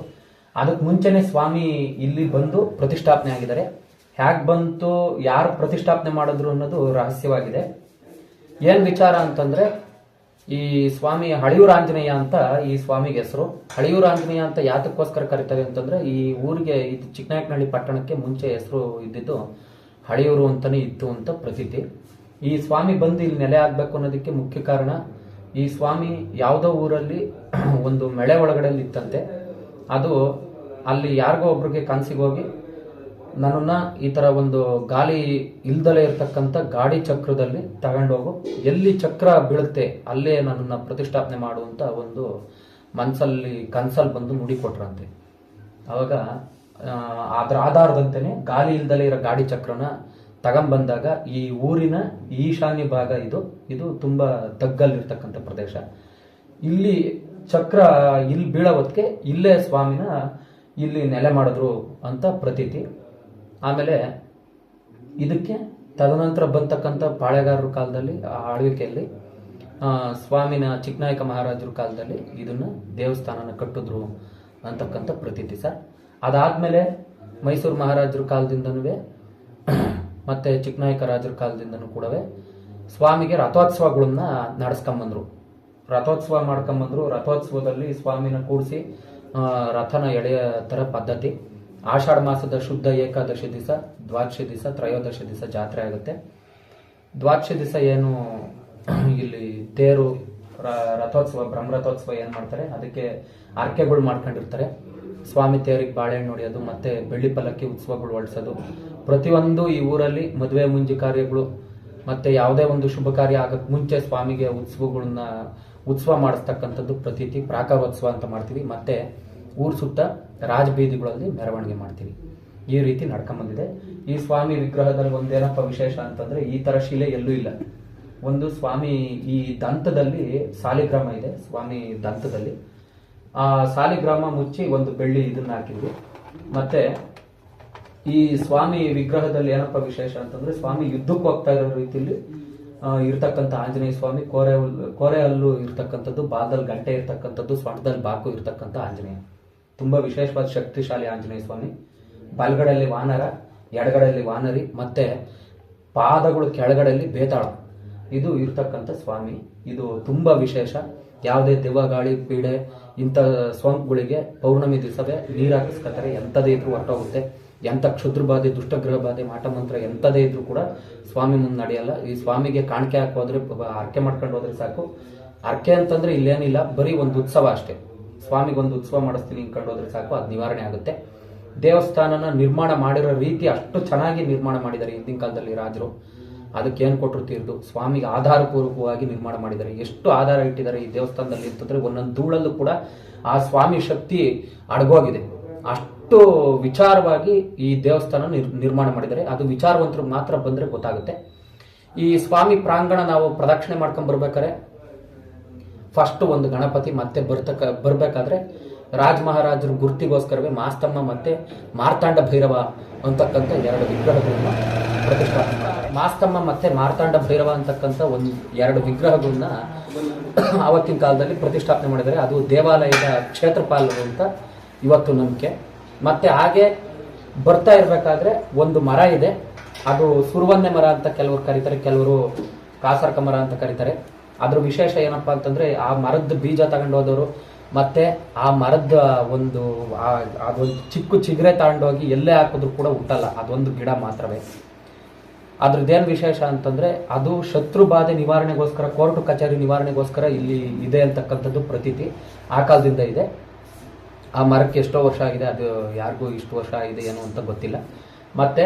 ಅದಕ್ಕೆ ಮುಂಚೆನೆ ಸ್ವಾಮಿ ಇಲ್ಲಿ ಬಂದು ಪ್ರತಿಷ್ಠಾಪನೆ ಆಗಿದ್ದಾರೆ. ಹೇಗೆ ಬಂತು, ಯಾರು ಪ್ರತಿಷ್ಠಾಪನೆ ಮಾಡಿದ್ರು ಅನ್ನೋದು ರಹಸ್ಯವಾಗಿದೆ. ಏನ್ ವಿಚಾರ ಅಂತಂದ್ರೆ, ಈ ಸ್ವಾಮಿ ಹಳಿಯೂರು ಆಂಜನೇಯ ಅಂತ ಈ ಸ್ವಾಮಿಗೆ ಹೆಸರು. ಹಳಿಯೂರು ಆಂಜನೇಯ ಅಂತ ಯಾತಕ್ಕೋಸ್ಕರ ಕರೀತಾರೆ ಅಂತಂದ್ರೆ, ಈ ಊರಿಗೆ ಇದು ಚಿಕ್ಕನಾಯಕನಹಳ್ಳಿ ಪಟ್ಟಣಕ್ಕೆ ಮುಂಚೆ ಹೆಸರು ಇದ್ದಿದ್ದು ಹಳಿಯೂರು ಅಂತಾನೆ ಇತ್ತು ಅಂತ ಪ್ರತೀತಿ. ಈ ಸ್ವಾಮಿ ಬಂದು ಇಲ್ಲಿ ನೆಲೆ ಆಗ್ಬೇಕು ಅನ್ನೋದಕ್ಕೆ ಮುಖ್ಯ ಕಾರಣ, ಈ ಸ್ವಾಮಿ ಯಾವುದೋ ಊರಲ್ಲಿ ಒಂದು ಮಳೆ ಒಳಗಡೆ ಇತ್ತಂತೆ. ಅದು ಅಲ್ಲಿ ಯಾರಿಗೋ ಒಬ್ರಿಗೆ ಕನಸಿಗೆ ಹೋಗಿ ನನ್ನನ್ನ ಈ ತರ ಒಂದು ಗಾಲಿ ಇಲ್ದಲೇ ಇರ್ತಕ್ಕಂಥ ಗಾಡಿ ಚಕ್ರದಲ್ಲಿ ತಗೊಂಡೋಗು, ಎಲ್ಲಿ ಚಕ್ರ ಬೀಳುತ್ತೆ ಅಲ್ಲೇ ನನ್ನನ್ನ ಪ್ರತಿಷ್ಠಾಪನೆ ಮಾಡುವಂತ ಒಂದು ಮನ್ಸಲ್ಲಿ ಕನ್ಸಲ್ಲಿ ಬಂದು ನುಡಿ ಕೊಟ್ರಂತೆ. ಅವಾಗ ಅದ್ರ ಆಧಾರದಂತೆನೆ ಗಾಲಿ ಇಲ್ದಲೇ ಇರೋ ಗಾಡಿ ಚಕ್ರನ ತಗೊಂಬಂದಾಗ ಈ ಊರಿನ ಈಶಾನ್ಯ ಭಾಗ ಇದು ತುಂಬಾ ತಗ್ಗಲ್ಲಿರ್ತಕ್ಕಂಥ ಪ್ರದೇಶ. ಇಲ್ಲಿ ಚಕ್ರ ಇಲ್ಲಿ ಬೀಳೋ ಹೊತ್ತಿಗೆ ಇಲ್ಲೇ ಸ್ವಾಮಿನ ಇಲ್ಲಿ ನೆಲೆ ಮಾಡಿದ್ರು ಅಂತ ಪ್ರತೀತಿ. ಆಮೇಲೆ ಇದಕ್ಕೆ ತದನಂತರ ಬಂತಕ್ಕಂಥ ಪಾಳೆಗಾರರ ಕಾಲದಲ್ಲಿ ಆ ಆಳ್ವಿಕೆಯಲ್ಲಿ ಸ್ವಾಮಿನ ಚಿಕ್ಕನಾಯಕ ಮಹಾರಾಜರ ಕಾಲದಲ್ಲಿ ಇದನ್ನ ದೇವಸ್ಥಾನನ ಕಟ್ಟಿದ್ರು ಅಂತಕ್ಕಂಥ ಪ್ರತೀತಿ ಸರ್. ಅದಾದ್ಮೇಲೆ ಮೈಸೂರು ಮಹಾರಾಜರ ಕಾಲದಿಂದನೂ ಮತ್ತೆ ಚಿಕ್ಕನಾಯಕ ರಾಜರ ಕಾಲದಿಂದನೂ ಕೂಡ ಸ್ವಾಮಿಗೆ ರಥೋತ್ಸವಗಳನ್ನ ನಡೆಸ್ಕೊಂಬಂದ್ರು. ರಥೋತ್ಸವ ಮಾಡ್ಕೊಂಬಂದ್ರು. ರಥೋತ್ಸವದಲ್ಲಿ ಸ್ವಾಮಿನ ಕೂಡಿಸಿ ರಥನ ಎಳೆಯ ತರ ಪದ್ಧತಿ. ಆಷಾಢ ಮಾಸದ ಶುದ್ಧ ಏಕಾದಶಿ ದಿವಸ, ದ್ವಾದಶಿ ದಿವಸ, ತ್ರಯೋದಶಿ ದಿವಸ ಜಾತ್ರೆ ಆಗುತ್ತೆ. ದ್ವಾದಶಿ ದಿವಸ ಏನು ಇಲ್ಲಿ ತೇರು ರಥೋತ್ಸವ, ಬ್ರಹ್ಮರಥೋತ್ಸವ ಏನ್ ಮಾಡ್ತಾರೆ, ಅದಕ್ಕೆ ಆರ್ಕೆಗಳು ಮಾಡ್ಕೊಂಡಿರ್ತಾರೆ. ಸ್ವಾಮಿ ತೇರಿಗೆ ಬಾಳೆಹಣ್ಣು ಹೊಡೆಯೋದು, ಮತ್ತೆ ಬೆಳ್ಳಿ ಪಲ್ಲಕ್ಕಿ ಉತ್ಸವಗಳು ಹೊಡ್ಸೋದು, ಪ್ರತಿಯೊಂದು ಈ ಊರಲ್ಲಿ ಮದುವೆ ಮುಂಜಿ ಕಾರ್ಯಗಳು ಮತ್ತೆ ಯಾವುದೇ ಒಂದು ಶುಭ ಕಾರ್ಯ ಆಗಕ್ ಮುಂಚೆ ಸ್ವಾಮಿಗೆ ಉತ್ಸವ ಮಾಡಿಸ್ತಕ್ಕಂಥದ್ದು ಪ್ರತೀತಿ. ಪ್ರಾಕಾರೋತ್ಸವ ಅಂತ ಮಾಡ್ತೀವಿ. ಮತ್ತೆ ಊರ್ ಸುತ್ತ ರಾಜಬೀದಿಗಳಲ್ಲಿ ಮೆರವಣಿಗೆ ಮಾಡ್ತೀವಿ. ಈ ರೀತಿ ನಡ್ಕೊಂಬಂದಿದೆ. ಈ ಸ್ವಾಮಿ ವಿಗ್ರಹದಲ್ಲಿ ಒಂದೇನಪ್ಪ ವಿಶೇಷ ಅಂತಂದ್ರೆ, ಈ ತರ ಶಿಲೆ ಎಲ್ಲೂ ಇಲ್ಲ. ಒಂದು ಸ್ವಾಮಿ ಈ ದಂತದಲ್ಲಿ ಸಾಲಿಗ್ರಾಮ ಇದೆ. ಸ್ವಾಮಿ ದಂತದಲ್ಲಿ ಆ ಸಾಲಿಗ್ರಾಮ ಮುಚ್ಚಿ ಒಂದು ಬೆಳ್ಳಿ ಇದನ್ನ ಹಾಕಿದ್ವಿ. ಮತ್ತೆ ಈ ಸ್ವಾಮಿ ವಿಗ್ರಹದಲ್ಲಿ ಏನಪ್ಪ ವಿಶೇಷ ಅಂತಂದ್ರೆ, ಸ್ವಾಮಿ ಯುದ್ಧಕ್ಕೆ ಹೋಗ್ತಾ ಇರೋ ರೀತಿಯಲ್ಲಿ ಇರ್ತಕ್ಕಂಥ ಆಂಜನೇಯ ಸ್ವಾಮಿ, ಕೋರೆ ಹಲ್ಲು ಇರ್ತಕ್ಕಂಥದ್ದು, ಬಾಲದಲ್ಲಿ ಗಂಟೆ ಇರ್ತಕ್ಕಂಥದ್ದು, ಸೊಂಟದಲ್ಲಿ ಬಾಕು ಇರ್ತಕ್ಕಂಥ ಆಂಜನೇಯ. ತುಂಬಾ ವಿಶೇಷವಾದ ಶಕ್ತಿಶಾಲಿ ಆಂಜನೇಯ ಸ್ವಾಮಿ. ಬಲಗಡೆಯಲ್ಲಿ ವಾನರ, ಎಡಗಡೆಯಲ್ಲಿ ವಾನರಿ, ಮತ್ತೆ ಪಾದಗಳು ಕೆಳಗಡೆಯಲ್ಲಿ ಬೇತಾಳ, ಇದು ಇರ್ತಕ್ಕಂಥ ಸ್ವಾಮಿ. ಇದು ತುಂಬಾ ವಿಶೇಷ. ಯಾವುದೇ ದೆವ್ವ, ಗಾಳಿ, ಪೀಡೆ ಇಂಥ ಸೋಂಕುಗಳಿಗೆ ಪೌರ್ಣಮಿ ದಿವಸವೇ ನೀರು ಹಾಕಿಸ್ಕೊತಾರೆ. ಎಂಥದೇ ಇದ್ರೂ ಹೊರಟೋಗುತ್ತೆ. ಎಂಥ ಕ್ಷುದ್ರ ಬಾಧೆ, ದುಷ್ಟಗ್ರಹ ಬಾಧೆ, ಮಾಟಮಂತ್ರ ಎಂಥದೇ ಇದ್ರೂ ಕೂಡ ಸ್ವಾಮಿ ಮುಂದೆ ನಡೆಯಲ್ಲ. ಈ ಸ್ವಾಮಿಗೆ ಕಾಣಿಕೆ ಹಾಕೋದ್ರೆ, ಅರ್ಕೆ ಮಾಡ್ಕೊಂಡು ಹೋದ್ರೆ ಸಾಕು. ಅರ್ಕೆ ಅಂತಂದ್ರೆ ಇಲ್ಲೇನಿಲ್ಲ, ಬರೀ ಒಂದು ಉತ್ಸವ ಅಷ್ಟೇ. ಸ್ವಾಮಿಗೆ ಒಂದು ಉತ್ಸವ ಮಾಡಿಸ್ತೀನಿ ಅನ್ಕೊಂಡು ಹೋದ್ರೆ ಸಾಕು, ಅದು ನಿವಾರಣೆ ಆಗುತ್ತೆ. ದೇವಸ್ಥಾನನ ನಿರ್ಮಾಣ ಮಾಡಿರೋ ರೀತಿ ಅಷ್ಟು ಚೆನ್ನಾಗಿ ನಿರ್ಮಾಣ ಮಾಡಿದ್ದಾರೆ ಹಿಂದಿನ ಕಾಲದಲ್ಲಿ ರಾಜರು. ಅದಕ್ಕೆ ಏನ್ ಕೊಟ್ಟರು ತೀರ್ದು, ಸ್ವಾಮಿಗೆ ಆಧಾರಪೂರ್ವಕವಾಗಿ ನಿರ್ಮಾಣ ಮಾಡಿದ್ದಾರೆ. ಎಷ್ಟು ಆಧಾರ ಇಟ್ಟಿದ್ದಾರೆ ಈ ದೇವಸ್ಥಾನದಲ್ಲಿ ಅಂತಂದ್ರೆ, ಒಂದೊಂದು ಧೂಳಲ್ಲೂ ಕೂಡ ಆ ಸ್ವಾಮಿ ಶಕ್ತಿ ಅಡಗೋಗಿದೆ. ಅಷ್ಟು ವಿಚಾರವಾಗಿ ಈ ದೇವಸ್ಥಾನ ನಿರ್ಮಾಣ ಮಾಡಿದ್ದಾರೆ. ಅದು ವಿಚಾರವಂತರು ಮಾತ್ರ ಬಂದ್ರೆ ಗೊತ್ತಾಗುತ್ತೆ. ಈ ಸ್ವಾಮಿ ಪ್ರಾಂಗಣ ನಾವು ಪ್ರದಕ್ಷಿಣೆ ಮಾಡ್ಕೊಂಡ್ ಬರ್ಬೇಕಾದ್ರೆ ಫಸ್ಟ್ ಒಂದು ಗಣಪತಿ, ಮತ್ತೆ ಬರ್ಬೇಕಾದ್ರೆ ರಾಜ ಮಹಾರಾಜರ ಗುರ್ತಿಗೋಸ್ಕರವೇ ಮಾಸ್ತಮ್ಮ ಮತ್ತೆ ಮಾರ್ತಾಂಡ ಭೈರವ ಅಂತಕ್ಕಂಥ ಎರಡು ವಿಗ್ರಹಗಳನ್ನ ಪ್ರತಿಷ್ಠಾಪನೆ ಮಾಡ್ತಾರೆ. ಮಾಸ್ತಮ್ಮ ಮತ್ತೆ ಮಾರ್ತಾಂಡ ಭೈರವ ಅಂತಕ್ಕಂಥ ಎರಡು ವಿಗ್ರಹಗಳನ್ನ ಆವತ್ತಿನ ಕಾಲದಲ್ಲಿ ಪ್ರತಿಷ್ಠಾಪನೆ ಮಾಡಿದ್ದಾರೆ. ಅದು ದೇವಾಲಯದ ಕ್ಷೇತ್ರಪಾಲರು ಅಂತ ಇವತ್ತು ನಂಬಿಕೆ. ಮತ್ತೆ ಹಾಗೆ ಬರ್ತಾ ಇರ್ಬೇಕಾದ್ರೆ ಒಂದು ಮರ ಇದೆ, ಅದು ಸುರುವನ್ನೆ ಮರ ಅಂತ ಕೆಲವರು ಕರೀತಾರೆ, ಕೆಲವರು ಕಾಸರ್ಕ ಮರ ಅಂತ ಕರೀತಾರೆ. ಅದ್ರ ವಿಶೇಷ ಏನಪ್ಪಾ ಅಂತಂದ್ರೆ, ಆ ಮರದ ಬೀಜ ತಗೊಂಡೋದವರು ಮತ್ತೆ ಆ ಮರದ ಅದೊಂದು ಚಿಕ್ಕ ಚಿಗುರೆ ತಗೊಂಡೋಗಿ ಎಲ್ಲೇ ಹಾಕಿದ್ರು ಕೂಡ ಹುಟ್ಟಲ್ಲ, ಅದೊಂದು ಗಿಡ ಮಾತ್ರವೇ. ಅದ್ರದ್ದೇನು ವಿಶೇಷ ಅಂತಂದ್ರೆ, ಅದು ಶತ್ರು ಬಾಧೆ ನಿವಾರಣೆಗೋಸ್ಕರ, ಕೋರ್ಟು ಕಚೇರಿ ನಿವಾರಣೆಗೋಸ್ಕರ ಇಲ್ಲಿ ಇದೆ ಅಂತಕ್ಕಂಥದ್ದು ಪ್ರತೀತಿ ಆ ಕಾಲದಿಂದ ಇದೆ. ಆ ಮರಕ್ಕೆ ಎಷ್ಟೋ ವರ್ಷ ಆಗಿದೆ, ಅದು ಯಾರಿಗೂ ಇಷ್ಟು ವರ್ಷ ಆಗಿದೆ ಏನು ಅಂತ ಗೊತ್ತಿಲ್ಲ. ಮತ್ತೆ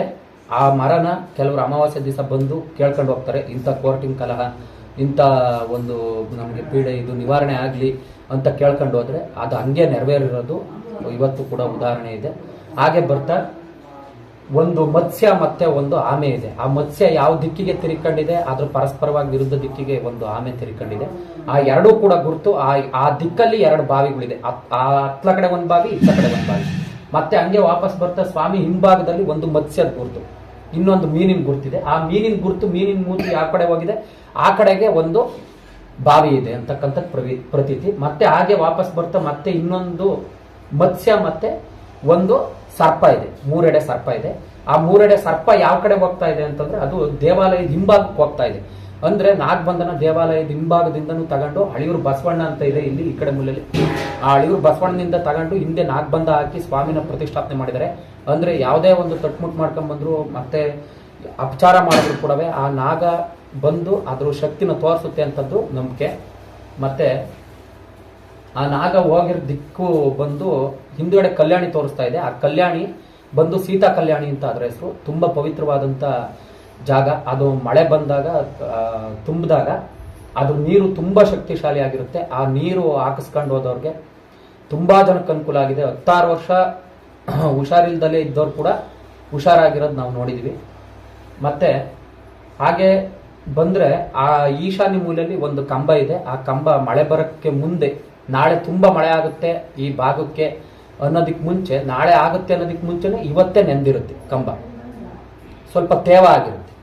ಆ ಮರನ ಕೆಲವರು ಅಮಾವಾಸ್ಯೆ ದಿವಸ ಬಂದು ಕೇಳ್ಕೊಂಡು ಹೋಗ್ತಾರೆ, ಇಂಥ ಕೋರ್ಟಿನ ಕಲಹ, ಇಂಥ ಒಂದು ನಮಗೆ ಪೀಡೆ ಇದು ನಿವಾರಣೆ ಆಗಲಿ ಅಂತ ಕೇಳ್ಕೊಂಡು ಹೋದ್ರೆ ಅದು ಹಂಗೆ ನೆರವೇರಿರೋದು ಇವತ್ತು ಕೂಡ ಉದಾಹರಣೆ ಇದೆ. ಹಾಗೆ ಬರ್ತಾ ಒಂದು ಮತ್ಸ್ಯ ಮತ್ತೆ ಒಂದು ಆಮೆ ಇದೆ. ಆ ಮತ್ಸ್ಯ ಯಾವ ದಿಕ್ಕಿಗೆ ತಿರ್ಕೊಂಡಿದೆ, ಅದ್ರ ಪರಸ್ಪರವಾಗಿ ವಿರುದ್ಧ ದಿಕ್ಕಿಗೆ ಒಂದು ಆಮೆ ತಿರ್ಕೊಂಡಿದೆ. ಆ ಎರಡೂ ಕೂಡ ಗುರುತು. ಆ ದಿಕ್ಕಲ್ಲಿ ಎರಡು ಬಾವಿಗಳಿದೆ, ಆ ಹತ್ಲ ಕಡೆ ಒಂದು ಬಾವಿ, ಇತ್ತ ಕಡೆ ಒಂದು ಬಾವಿ. ಮತ್ತೆ ಹಂಗೆ ವಾಪಸ್ ಬರ್ತಾ ಸ್ವಾಮಿ ಹಿಂಭಾಗದಲ್ಲಿ ಒಂದು ಮತ್ಸ್ಯದ ಗುರುತು, ಇನ್ನೊಂದು ಮೀನಿನ ಗುರುತಿದೆ. ಆ ಮೀನಿನ ಗುರುತು, ಮೀನಿನ ಮೂತಿ ಯಾವ ಕಡೆ ಹೋಗಿದೆ ಆ ಕಡೆಗೆ ಒಂದು ಬಾವಿ ಇದೆ ಅಂತಕ್ಕಂಥ ಪ್ರತೀತಿ. ಮತ್ತೆ ಹಾಗೆ ವಾಪಸ್ ಬರ್ತಾ ಮತ್ತೆ ಇನ್ನೊಂದು ಮತ್ಸ್ಯ ಮತ್ತೆ ಒಂದು ಸರ್ಪ ಇದೆ, ಮೂರೆಡೆ ಸರ್ಪ ಇದೆ. ಆ ಮೂರೆಡೆ ಸರ್ಪ ಯಾವ ಕಡೆ ಹೋಗ್ತಾ ಇದೆ ಅಂತಂದ್ರೆ, ಅದು ದೇವಾಲಯದ ಹಿಂಭಾಗಕ್ಕೆ ಹೋಗ್ತಾ ಇದೆ. ಅಂದ್ರೆ ನಾಗಬಂಧನ ದೇವಾಲಯದ ಹಿಂಭಾಗದಿಂದನೂ ತಗೊಂಡು ಹಳಿಯೂರು ಬಸವಣ್ಣ ಅಂತ ಇದೆ ಇಲ್ಲಿ ಈ ಕಡೆ ಮೂಲೆಯಲ್ಲಿ, ಆ ಹಳಿಯೂರು ಬಸವಣ್ಣನಿಂದ ತಗೊಂಡು ಹಿಂದೆ ನಾಗಬಂಧ ಹಾಕಿ ಸ್ವಾಮಿನ ಪ್ರತಿಷ್ಠಾಪನೆ ಮಾಡಿದ್ದಾರೆ. ಅಂದ್ರೆ ಯಾವುದೇ ಒಂದು ತಟ್ಮುಟ್ ಮಾಡ್ಕೊಂಡ್ ಬಂದ್ರು ಮತ್ತೆ ಅಪಚಾರ ಮಾಡಿದ್ರು ಕೂಡ ಆ ನಾಗ ಬಂದು ಅದ್ರ ಶಕ್ತಿನ ತೋರಿಸುತ್ತೆ ಅಂತದ್ದು ನಂಬಿಕೆ. ಮತ್ತೆ ಆ ನಾಗ ಹೋಗಿರೋ ದಿಕ್ಕು ಬಂದು ಹಿಂದುಗಡೆ ಕಲ್ಯಾಣಿ ತೋರಿಸ್ತಾ ಇದೆ. ಆ ಕಲ್ಯಾಣಿ ಬಂದು ಸೀತಾ ಕಲ್ಯಾಣಿ ಅಂತ ಅದರ ಹೆಸರು. ತುಂಬ ಪವಿತ್ರವಾದಂಥ ಜಾಗ. ಅದು ಮಳೆ ಬಂದಾಗ ತುಂಬಿದಾಗ ಅದು ನೀರು ತುಂಬ ಶಕ್ತಿಶಾಲಿ ಆಗಿರುತ್ತೆ. ಆ ನೀರು ಹಾಕಿಸ್ಕೊಂಡು ಹೋದವ್ರಿಗೆ ತುಂಬ ಜನಕ್ಕೆ ಅನುಕೂಲ ಆಗಿದೆ. 16 ವರ್ಷ ಹುಷಾರಿಲ್ದಲೇ ಇದ್ದವ್ರು ಕೂಡ ಹುಷಾರಾಗಿರೋದು ನಾವು ನೋಡಿದ್ವಿ. ಮತ್ತೆ ಹಾಗೆ ಬಂದರೆ ಆ ಈಶಾನ್ಯ ಮೂಲೆಯಲ್ಲಿ ಒಂದು ಕಂಬ ಇದೆ. ಆ ಕಂಬ ಮಳೆ ಬರೋಕ್ಕೆ ಮುಂದೆ, ನಾಳೆ ತುಂಬ ಮಳೆ ಆಗುತ್ತೆ ಈ ಭಾಗಕ್ಕೆ ಅನ್ನೋದಕ್ಕೆ ಮುಂಚೆ, ನಾಳೆ ಆಗುತ್ತೆ ಅನ್ನೋದಕ್ಕೆ ಮುಂಚೆನೇ ಇವತ್ತೇ ನೆಂದಿರುತ್ತೆ ಕಂಬ. ಸ್ವಲ್ಪ ತೇವ ಆಗಿರುತ್ತೆ,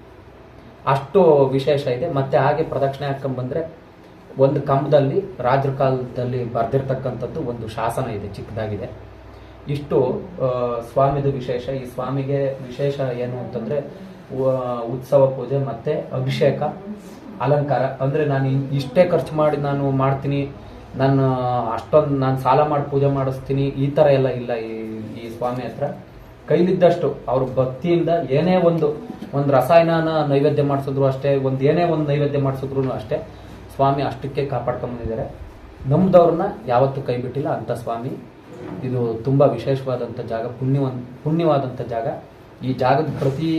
ಅಷ್ಟು ವಿಶೇಷ ಇದೆ. ಮತ್ತೆ ಹಾಗೆ ಪ್ರದಕ್ಷಿಣೆ ಹಾಕೊಂಡ್ಬಂದ್ರೆ ಒಂದು ಕಂಬದಲ್ಲಿ ರಾಜರ ಕಾಲದಲ್ಲಿ ಬರೆದಿರ್ತಕ್ಕಂಥದ್ದು ಒಂದು ಶಾಸನ ಇದೆ, ಚಿಕ್ಕದಾಗಿದೆ. ಇಷ್ಟು ಸ್ವಾಮಿದು ವಿಶೇಷ. ಈ ಸ್ವಾಮಿಗೆ ವಿಶೇಷ ಏನು ಅಂತಂದ್ರೆ ಉತ್ಸವ ಪೂಜೆ ಮತ್ತೆ ಅಭಿಷೇಕ, ಅಲಂಕಾರ. ಅಂದ್ರೆ ನಾನು ಇಷ್ಟೇ ಖರ್ಚು ಮಾಡಿ ನಾನು ಮಾಡ್ತೀನಿ, ನಾನು ಅಷ್ಟೊಂದು ನಾನು ಸಾಲ ಮಾಡಿ ಪೂಜೆ ಮಾಡಿಸ್ತೀನಿ, ಈ ಥರ ಎಲ್ಲ ಇಲ್ಲ ಈ ಸ್ವಾಮಿ ಹತ್ರ. ಕೈಲಿದ್ದಷ್ಟು ಅವ್ರ ಭಕ್ತಿಯಿಂದ ಏನೇ ಒಂದು ರಸಾಯನನ ನೈವೇದ್ಯ ಮಾಡಿಸಿದ್ರು ಅಷ್ಟೇ, ಏನೇ ಒಂದು ನೈವೇದ್ಯ ಮಾಡಿಸಿದ್ರು ಅಷ್ಟೇ, ಸ್ವಾಮಿ ಅಷ್ಟಕ್ಕೆ ಕಾಪಾಡ್ಕೊಂಡ್ಬಂದಿದ್ದಾರೆ. ನಮ್ದವ್ರನ್ನ ಯಾವತ್ತೂ ಕೈ ಬಿಟ್ಟಿಲ್ಲ ಅಂತ ಸ್ವಾಮಿ. ಇದು ತುಂಬ ವಿಶೇಷವಾದಂಥ ಜಾಗ, ಪುಣ್ಯವಾದಂಥ ಜಾಗ. ಈ ಜಾಗದ ಪ್ರತಿ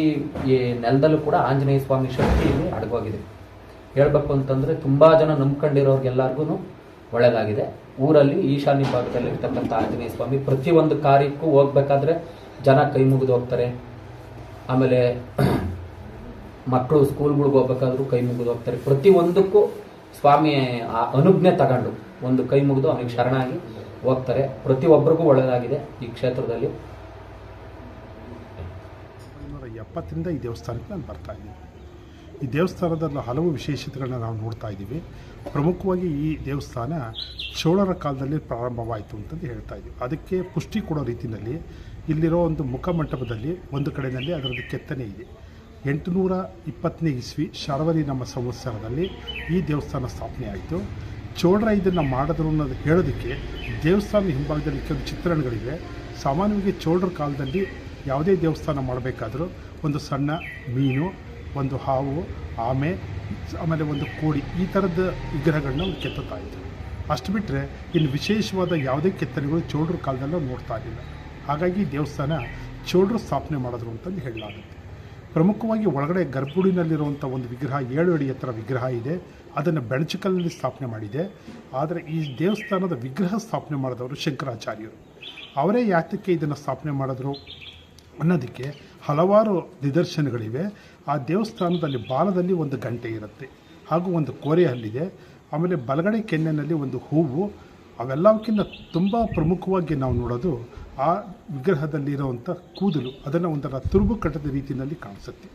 ಈ ನೆಲದಲ್ಲೂ ಕೂಡ ಆಂಜನೇಯ ಸ್ವಾಮಿ ಶಕ್ತಿ ಇಲ್ಲಿ ಅಡಗೋಗಿದೆ. ಹೇಳ್ಬೇಕು ಅಂತಂದರೆ ತುಂಬ ಜನ ನಂಬ್ಕೊಂಡಿರೋರ್ಗೆಲ್ಲರಿಗೂ ಒಳ್ಳೆಯದಾಗಿದೆ. ಊರಲ್ಲಿ ಈಶಾನ್ಯ ಭಾಗದಲ್ಲಿ ಇರ್ತಕ್ಕಂಥ ಆಂಜನೇಯ ಸ್ವಾಮಿ ಪ್ರತಿಯೊಂದು ಕಾರ್ಯಕ್ಕೂ ಹೋಗ್ಬೇಕಾದ್ರೆ ಜನ ಕೈ ಮುಗಿದು ಹೋಗ್ತಾರೆ. ಆಮೇಲೆ ಮಕ್ಕಳು ಸ್ಕೂಲ್ಗಳಿಗೆ ಹೋಗ್ಬೇಕಾದ್ರೂ ಕೈ ಮುಗಿದು ಹೋಗ್ತಾರೆ. ಪ್ರತಿಯೊಂದಕ್ಕೂ ಸ್ವಾಮಿ ಅನುಜ್ಞೆ ತಗೊಂಡು ಒಂದು ಕೈ ಮುಗಿದು ಅವನಿಗೆ ಶರಣಾಗಿ ಹೋಗ್ತಾರೆ. ಪ್ರತಿಯೊಬ್ಬರಿಗೂ ಒಳ್ಳೆಯದಾಗಿದೆ ಈ ಕ್ಷೇತ್ರದಲ್ಲಿ. 1970ರಿಂದ ಈ ದೇವಸ್ಥಾನಕ್ಕೆ ನಾನು ಬರ್ತಾ ಇದ್ದೀನಿ. ಈ ದೇವಸ್ಥಾನದಲ್ಲಿ ಹಲವು ವಿಶೇಷತೆಗಳನ್ನ ನಾವು ನೋಡ್ತಾ ಇದ್ದೀವಿ. ಪ್ರಮುಖವಾಗಿ ಈ ದೇವಸ್ಥಾನ ಚೋಳರ ಕಾಲದಲ್ಲಿ ಪ್ರಾರಂಭವಾಯಿತು ಅಂತಂದು ಹೇಳ್ತಾ ಇದ್ದೀವಿ. ಅದಕ್ಕೆ ಪುಷ್ಟಿ ಕೊಡೋ ರೀತಿಯಲ್ಲಿ ಇಲ್ಲಿರೋ ಒಂದು ಮುಖಮಂಟಪದಲ್ಲಿ ಒಂದು ಕಡೆಯಲ್ಲಿ ಅದರದ್ದು ಕೆತ್ತನೆ ಇದೆ. 820ನೇ ಇಸ್ವಿ ಶರ್ವರಿ ನಮ್ಮ ಸಂವತ್ಸರದಲ್ಲಿ ಈ ದೇವಸ್ಥಾನ ಸ್ಥಾಪನೆ ಆಯಿತು. ಚೋಳರ ಇದನ್ನು ಮಾಡಿದ್ರು ಅನ್ನೋದು ಹೇಳೋದಕ್ಕೆ ದೇವಸ್ಥಾನದ ಹಿಂಭಾಗದಲ್ಲಿ ಕೆಲವು ಚಿತ್ರಣಗಳಿವೆ. ಸಾಮಾನ್ಯವಾಗಿ ಚೋಳರ ಕಾಲದಲ್ಲಿ ಯಾವುದೇ ದೇವಸ್ಥಾನ ಮಾಡಬೇಕಾದ್ರೂ ಒಂದು ಸಣ್ಣ ಮೀನು, ಒಂದು ಹಾವು, ಆಮೇಲೆ ಒಂದು ಕೋಳಿ, ಈ ಥರದ ವಿಗ್ರಹಗಳನ್ನ ಒಂದು ಕೆತ್ತುತ್ತಾ ಇತ್ತು. ಅಷ್ಟು ಬಿಟ್ಟರೆ ಇನ್ನು ವಿಶೇಷವಾದ ಯಾವುದೇ ಕೆತ್ತನೆಗಳು ಚೋಳರ ಕಾಲದಲ್ಲೂ ನೋಡ್ತಾ ಇರಲಿಲ್ಲ. ಹಾಗಾಗಿ ದೇವಸ್ಥಾನ ಚೋಳರು ಸ್ಥಾಪನೆ ಮಾಡಿದ್ರು ಅಂತಂದು ಹೇಳಲಾಗುತ್ತೆ. ಪ್ರಮುಖವಾಗಿ ಒಳಗಡೆ ಗರ್ಭಗುಡಿನಲ್ಲಿರುವಂಥ ಒಂದು ವಿಗ್ರಹ 7 ಅಡಿ ಎತ್ತರ ವಿಗ್ರಹ ಇದೆ. ಅದನ್ನು ಬೆಣಚಕಲ್ನಲ್ಲಿ ಸ್ಥಾಪನೆ ಮಾಡಿದೆ. ಆದರೆ ಈ ದೇವಸ್ಥಾನದ ವಿಗ್ರಹ ಸ್ಥಾಪನೆ ಮಾಡಿದವರು ಶಂಕರಾಚಾರ್ಯರು. ಅವರೇ ಯಾತಕ್ಕೆ ಇದನ್ನು ಸ್ಥಾಪನೆ ಮಾಡಿದ್ರು ಅನ್ನೋದಕ್ಕೆ ಹಲವಾರು ನಿದರ್ಶನಗಳಿವೆ. ಆ ದೇವಸ್ಥಾನದಲ್ಲಿ ಬಾಲದಲ್ಲಿ ಒಂದು ಗಂಟೆ ಇರುತ್ತೆ, ಹಾಗೂ ಒಂದು ಕೋರೆ ಹಲ್ಲಿದೆ. ಆಮೇಲೆ ಬಲಗಡೆ ಕೆನ್ನೆನಲ್ಲಿ ಒಂದು ಹೂವು. ಅವೆಲ್ಲಕ್ಕಿಂತ ತುಂಬ ಪ್ರಮುಖವಾಗಿ ನಾವು ನೋಡೋದು ಆ ವಿಗ್ರಹದಲ್ಲಿರುವಂಥ ಕೂದಲು. ಅದನ್ನು ಒಂಥರ ತುರುಬು ಕಟ್ಟದ ರೀತಿಯಲ್ಲಿ ಕಾಣಿಸುತ್ತೆ.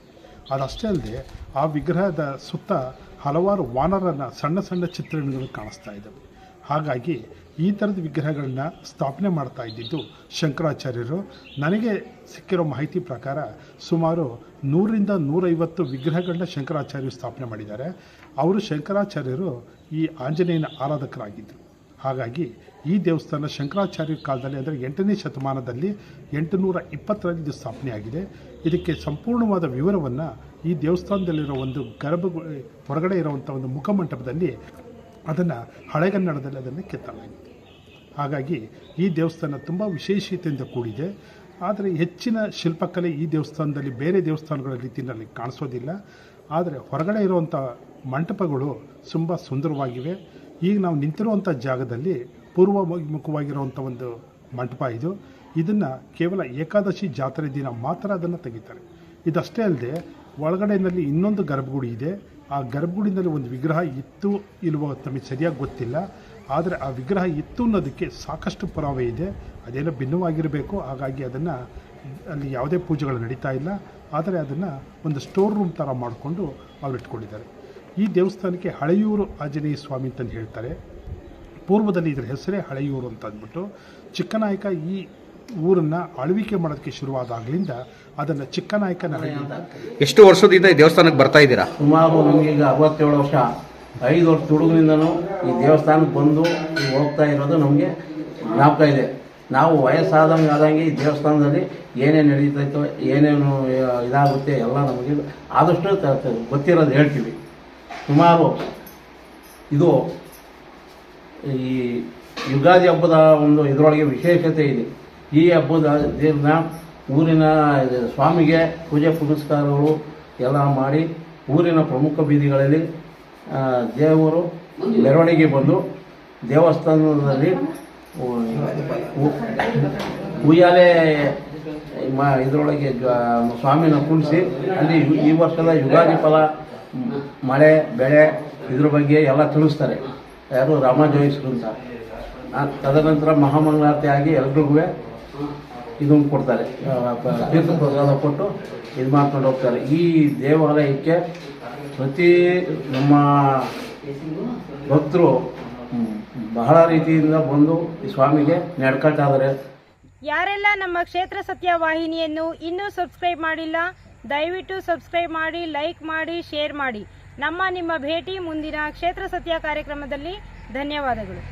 ಅದಷ್ಟೇ ಅಲ್ಲದೆ ಆ ವಿಗ್ರಹದ ಸುತ್ತ ಹಲವಾರು ವಾನರನ ಸಣ್ಣ ಸಣ್ಣ ಚಿತ್ರಣಗಳು ಕಾಣಿಸ್ತಾ ಇದ್ದಾವೆ. ಹಾಗಾಗಿ ಈ ಥರದ ವಿಗ್ರಹಗಳನ್ನ ಸ್ಥಾಪನೆ ಮಾಡ್ತಾ ಇದ್ದಿದ್ದು ಶಂಕರಾಚಾರ್ಯರು. ನನಗೆ ಸಿಕ್ಕಿರೋ ಮಾಹಿತಿ ಪ್ರಕಾರ ಸುಮಾರು 100ರಿಂದ 150 ವಿಗ್ರಹಗಳನ್ನ ಶಂಕರಾಚಾರ್ಯರು ಸ್ಥಾಪನೆ ಮಾಡಿದ್ದಾರೆ. ಅವರು ಶಂಕರಾಚಾರ್ಯರು ಈ ಆಂಜನೇಯನ ಆರಾಧಕರಾಗಿದ್ದರು. ಹಾಗಾಗಿ ಈ ದೇವಸ್ಥಾನ ಶಂಕರಾಚಾರ್ಯ ಕಾಲದಲ್ಲಿ, ಅಂದರೆ 8ನೇ ಶತಮಾನದಲ್ಲಿ 820ರಲ್ಲಿ ಇದು ಸ್ಥಾಪನೆಯಾಗಿದೆ. ಇದಕ್ಕೆ ಸಂಪೂರ್ಣವಾದ ವಿವರವನ್ನು ಈ ದೇವಸ್ಥಾನದಲ್ಲಿರೋ ಒಂದು ಹೊರಗಡೆ ಇರುವಂಥ ಒಂದು ಮುಖಮಂಟಪದಲ್ಲಿ ಅದನ್ನು ಹಳೆಗನ್ನಡದಲ್ಲಿ ಅದನ್ನು ಕೆತ್ತಲಾಗಿದೆ. ಹಾಗಾಗಿ ಈ ದೇವಸ್ಥಾನ ತುಂಬ ವಿಶೇಷತೆಯಿಂದ ಕೂಡಿದೆ. ಆದರೆ ಹೆಚ್ಚಿನ ಶಿಲ್ಪಕಲೆ ಈ ದೇವಸ್ಥಾನದಲ್ಲಿ ಬೇರೆ ದೇವಸ್ಥಾನಗಳ ರೀತಿಯಲ್ಲಿ ಕಾಣಿಸೋದಿಲ್ಲ. ಆದರೆ ಹೊರಗಡೆ ಇರುವಂಥ ಮಂಟಪಗಳು ತುಂಬ ಸುಂದರವಾಗಿವೆ. ಈಗ ನಾವು ನಿಂತಿರುವಂಥ ಜಾಗದಲ್ಲಿ ಪೂರ್ವಮುಖವಾಗಿರುವಂಥ ಒಂದು ಮಂಟಪ ಇದು. ಇದನ್ನು ಕೇವಲ ಏಕಾದಶಿ ಜಾತ್ರೆ ದಿನ ಮಾತ್ರ ಅದನ್ನು ತೆಗಿತಾರೆ. ಇದಷ್ಟೇ ಅಲ್ಲದೆ ಒಳಗಡೆಯಲ್ಲಿ ಇನ್ನೊಂದು ಗರ್ಭಗುಡಿ ಇದೆ. ಆ ಗರ್ಭಗುಡಿನಲ್ಲಿ ಒಂದು ವಿಗ್ರಹ ಇತ್ತು ಇಲ್ವೋ ತಮಗೆ ಸರಿಯಾಗಿ ಗೊತ್ತಿಲ್ಲ. ಆದರೆ ಆ ವಿಗ್ರಹ ಇತ್ತು ಅನ್ನೋದಕ್ಕೆ ಸಾಕಷ್ಟು ಪುರಾವೆ ಇದೆ. ಅದೇನೋ ಭಿನ್ನವಾಗಿರಬೇಕು. ಹಾಗಾಗಿ ಅದನ್ನು ಅಲ್ಲಿ ಯಾವುದೇ ಪೂಜೆಗಳು ನಡೀತಾ ಇಲ್ಲ. ಆದರೆ ಅದನ್ನು ಒಂದು ಸ್ಟೋರ್ ರೂಮ್ ಥರ ಮಾಡಿಕೊಂಡು ಅವ್ರು ಇಟ್ಕೊಂಡಿದ್ದಾರೆ. ಈ ದೇವಸ್ಥಾನಕ್ಕೆ ಹಳೆಯೂರು ಆಂಜನೇಯ ಸ್ವಾಮಿ ಅಂತಂದು ಹೇಳ್ತಾರೆ. ಪೂರ್ವದಲ್ಲಿ ಇದರ ಹೆಸರೇ ಹಳೆಯೂರು ಅಂತ ಅಂದ್ಬಿಟ್ಟು ಚಿಕ್ಕನಾಯಕ ಈ ಊರನ್ನು ಆಳ್ವಿಕೆ ಮಾಡೋದಕ್ಕೆ ಶುರುವಾದಾಗಲಿಂದ ಅದನ್ನು ಚಿಕ್ಕನಾಯಕನಹಳ್ಳಿ. ಎಷ್ಟು ವರ್ಷದಿಂದ ಈ ದೇವಸ್ಥಾನಕ್ಕೆ ಬರ್ತಾ ಇದ್ದೀರಾ? ಸುಮಾರು ನಮಗೀಗ 67 ವರ್ಷ. 5 ವರ್ಷ ಹುಡುಗನಿಂದನೂ ಈ ದೇವಸ್ಥಾನಕ್ಕೆ ಬಂದು ಹೋಗ್ತಾ ಇರೋದು ನಮಗೆ ಜ್ಞಾಪಕ ಇದೆ. ನಾವು ವಯಸ್ಸಾದಂಗೆ ಈ ದೇವಸ್ಥಾನದಲ್ಲಿ ಏನೇನು ನಡೀತೈತೋ, ಏನೇನು ಇದಾಗುತ್ತೆ ಎಲ್ಲ ನಮಗೆ ಆದಷ್ಟು ಗೊತ್ತಿರೋದು ಹೇಳ್ತೀವಿ. ಸುಮಾರು ಇದು ಈ ಯುಗಾದಿ ಹಬ್ಬದ ಒಂದು ಇದರೊಳಗೆ ವಿಶೇಷತೆ ಇದೆ. ಈ ಹಬ್ಬದ ದಿನ ಊರಿನ ಸ್ವಾಮಿಗೆ ಪೂಜೆ ಪುರಸ್ಕಾರಗಳು ಎಲ್ಲ ಮಾಡಿ ಊರಿನ ಪ್ರಮುಖ ಬೀದಿಗಳಲ್ಲಿ ದೇವರು ಮೆರವಣಿಗೆ ಬಂದು ದೇವಸ್ಥಾನದಲ್ಲಿ ಉಯ್ಯಾಲೆ ಇದರೊಳಗೆ ಸ್ವಾಮಿನ ಕುಣಿಸಿ ಅಲ್ಲಿ ಈ ವರ್ಷದ ಯುಗಾದಿ ಫಲ ಮಳೆ ಬೆಳೆ ಇದ್ರ ಬಗ್ಗೆ ಎಲ್ಲ ತಿಳಿಸ್ತಾರೆ. ಯಾರು ರಾಮಾಜೋಯಿಸ್ರು ಅಂತ. ತದನಂತರ ಮಹಾಮಂಗಳಾರತಿ ಆಗಿ ಎಲ್ರಿಗೂ ಇದನ್ನು ಕೊಡ್ತಾರೆ, ತೀರ್ಥ ಪ್ರಸಾದ ಕೊಟ್ಟು ಇದು ಮಾಡ್ಕೊಂಡು ಹೋಗ್ತಾರೆ. ಈ ದೇವಾಲಯಕ್ಕೆ ಪ್ರತಿ ನಮ್ಮ ಭಕ್ತರು ಬಹಳ ರೀತಿಯಿಂದ ಬಂದು ಈ ಸ್ವಾಮಿಗೆ ನಡ್ಕೊಳ್ತಾ ಇದ್ದಾರೆ. ಯಾರೆಲ್ಲ ನಮ್ಮ ಕ್ಷೇತ್ರ ಸತ್ಯ ವಾಹಿನಿಯನ್ನು ಇನ್ನೂ ಸಬ್ಸ್ಕ್ರೈಬ್ ಮಾಡಿಲ್ಲ, ದಯವಿಟ್ಟು ಸಬ್ಸ್ಕ್ರೈಬ್ ಮಾಡಿ, ಲೈಕ್ ಮಾಡಿ, ಶೇರ್ ಮಾಡಿ. ನಿಮ್ಮ ಭೇಟಿ ಮುಂದಿನ ಕ್ಷೇತ್ರ ಸತ್ಯ ಕಾರ್ಯಕ್ರಮದಲ್ಲಿ. ಧನ್ಯವಾದಗಳು.